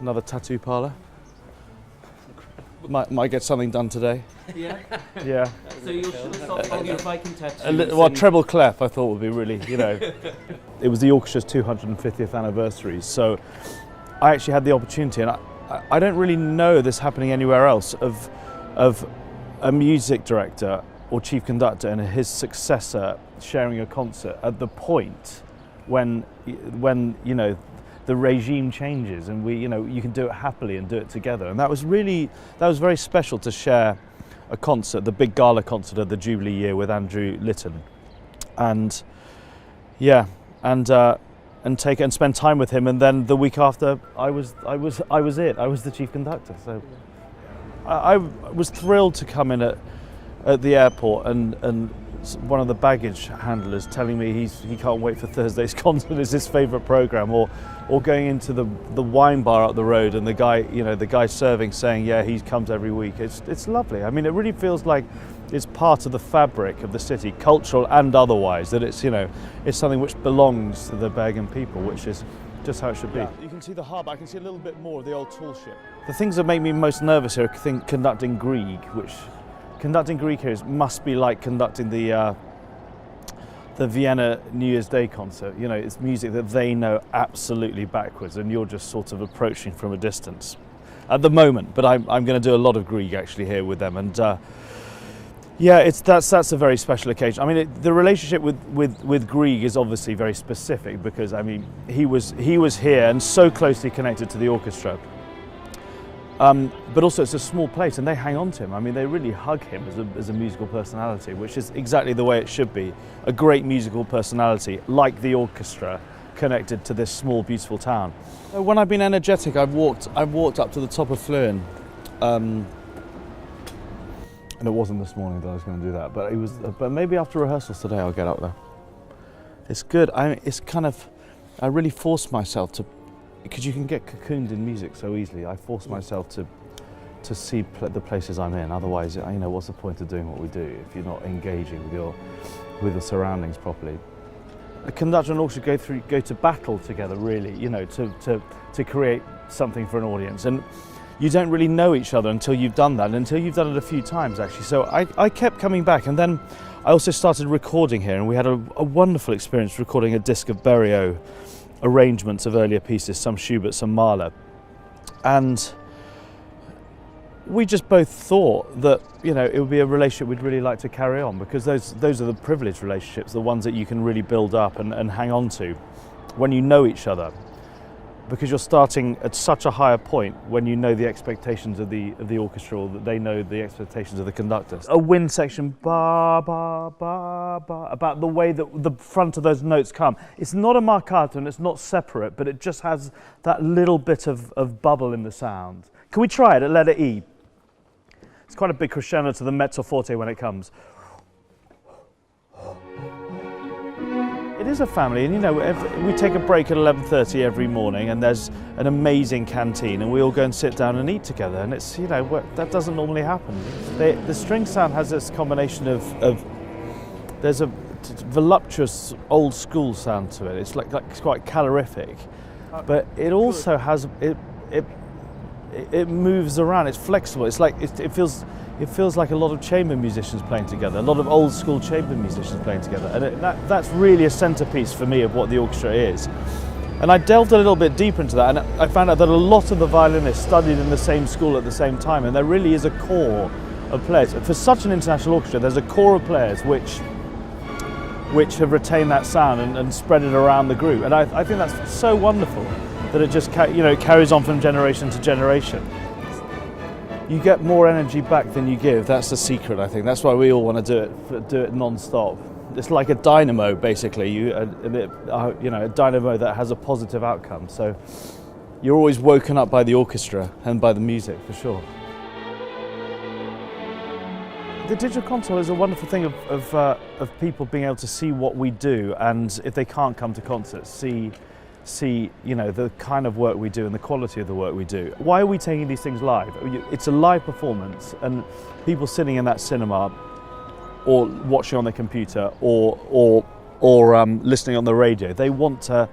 Another tattoo parlour. Might get something done today. Yeah. Yeah. So you'll stop all your Viking tattoos. Well, treble clef I thought would be really, It was the orchestra's 250th anniversary, so I actually had the opportunity, and I don't really know this happening anywhere else, of a music director or chief conductor and his successor sharing a concert at the point when the regime changes, and you can do it happily and do it together. And that was very special to share a concert, the big gala concert of the Jubilee year with Andrew Litton, and take it and spend time with him. And then the week after, I was the chief conductor. So I was thrilled to come in at the airport and one of the baggage handlers telling me he can't wait for Thursday's concert, it's his favourite programme, or going into the wine bar up the road and the guy serving saying, yeah, he comes every week. It's lovely. I mean, it really feels like it's part of the fabric of the city, cultural and otherwise, that it's something which belongs to the Bergen people, which is just how it should be. Yeah. You can see the harbour, I can see a little bit more of the old tall ship. The things that make me most nervous here are conducting Grieg, which conducting Grieg here must be like conducting the Vienna New Year's Day concert. It's music that they know absolutely backwards, and you're just sort of approaching from a distance at the moment. But I'm going to do a lot of Grieg actually here with them, and that's a very special occasion. I mean, the relationship with Grieg is obviously very specific because he was here and so closely connected to the orchestra. But also it's a small place and they hang on to him. I mean, they really hug him as a musical personality, which is exactly the way it should be. A great musical personality, like the orchestra, connected to this small, beautiful town. When I've been energetic, I've walked up to the top of Fluen. And it wasn't this morning that I was going to do that, but maybe after rehearsals today I'll get up there. It's good. I really force myself to, because you can get cocooned in music so easily. I force myself to see the places I'm in. Otherwise, what's the point of doing what we do if you're not engaging with the surroundings properly? A conductor and orchestra go to battle together, really. To create something for an audience, and you don't really know each other until you've done that, and until you've done it a few times actually. So I kept coming back, and then I also started recording here, and we had a wonderful experience recording a disc of Berio arrangements of earlier pieces, some Schubert, some Mahler, and we just both thought that it would be a relationship we'd really like to carry on, because those are the privileged relationships, the ones that you can really build up and hang on to when you know each other, because you're starting at such a higher point when you know the expectations of the orchestra, or that they know the expectations of the conductor. A wind section, ba ba ba ba, about the way that the front of those notes come. It's not a marcato and it's not separate, but it just has that little bit of bubble in the sound. Can we try it at letter E? It's quite a big crescendo to the mezzo forte when it comes. It is a family, and we take a break at 11:30 every morning, and there's an amazing canteen, and we all go and sit down and eat together, and it's that doesn't normally happen. The string sound has this combination of there's a voluptuous old school sound to it. It's like it's quite calorific, but it also has it moves around. It's flexible. It's like it feels like a lot of chamber musicians playing together, a lot of old school chamber musicians playing together, and that's really a centerpiece for me of what the orchestra is. And I delved a little bit deeper into that, and I found out that a lot of the violinists studied in the same school at the same time, and there really is a core of players. For such an international orchestra, there's a core of players which have retained that sound and spread it around the group, and I think that's so wonderful that it just carries on from generation to generation. You get more energy back than you give. That's the secret, I think. That's why we all want to do it non-stop. It's like a dynamo, basically. A dynamo that has a positive outcome. So you're always woken up by the orchestra and by the music, for sure. The digital console is a wonderful thing of people being able to see what we do, and if they can't come to concerts, see the kind of work we do and the quality of the work we do. Why are we taking these things live? It's a live performance, and people sitting in that cinema or watching on their computer or listening on the radio, they want to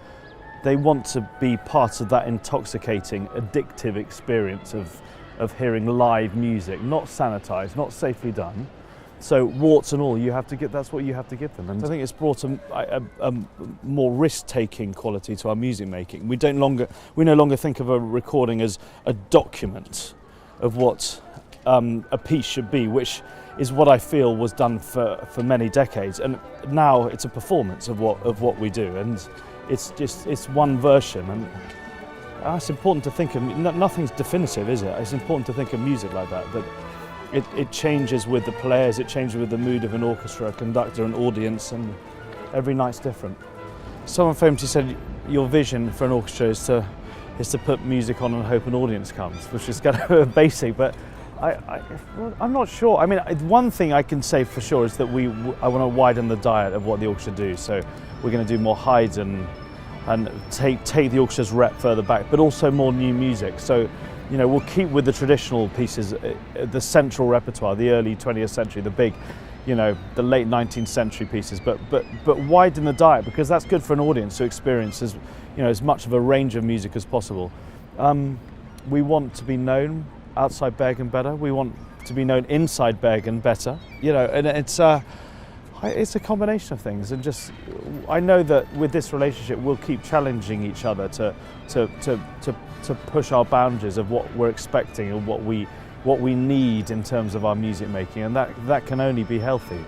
they want to be part of that intoxicating, addictive experience of hearing live music, not sanitized, not safely done. So warts and all, that's what you have to give them. And I think it's brought a more risk-taking quality to our music making. We no longer think of a recording as a document of what a piece should be, which is what I feel was done for many decades. And now it's a performance of what we do, and it's one version. And it's important to think of, nothing's definitive, is it? It's important to think of music like that. It changes with the players, it changes with the mood of an orchestra, a conductor, an audience, and every night's different. Someone famously said, your vision for an orchestra is to put music on and hope an audience comes, which is kind of basic, but I'm not sure. I mean, one thing I can say for sure is that I want to widen the diet of what the orchestra do, so we're going to do more Haydn and take the orchestra's rep further back, but also more new music. So, we'll keep with the traditional pieces, the central repertoire, the early 20th century, the big, the late 19th century pieces, but widen the diet, because that's good for an audience to experience as much of a range of music as possible. We want to be known outside Bergen better. We want to be known inside Bergen better. And it's a combination of things. And just, I know that with this relationship, we'll keep challenging each other to push our boundaries of what we're expecting and what we need in terms of our music making, and that can only be healthy.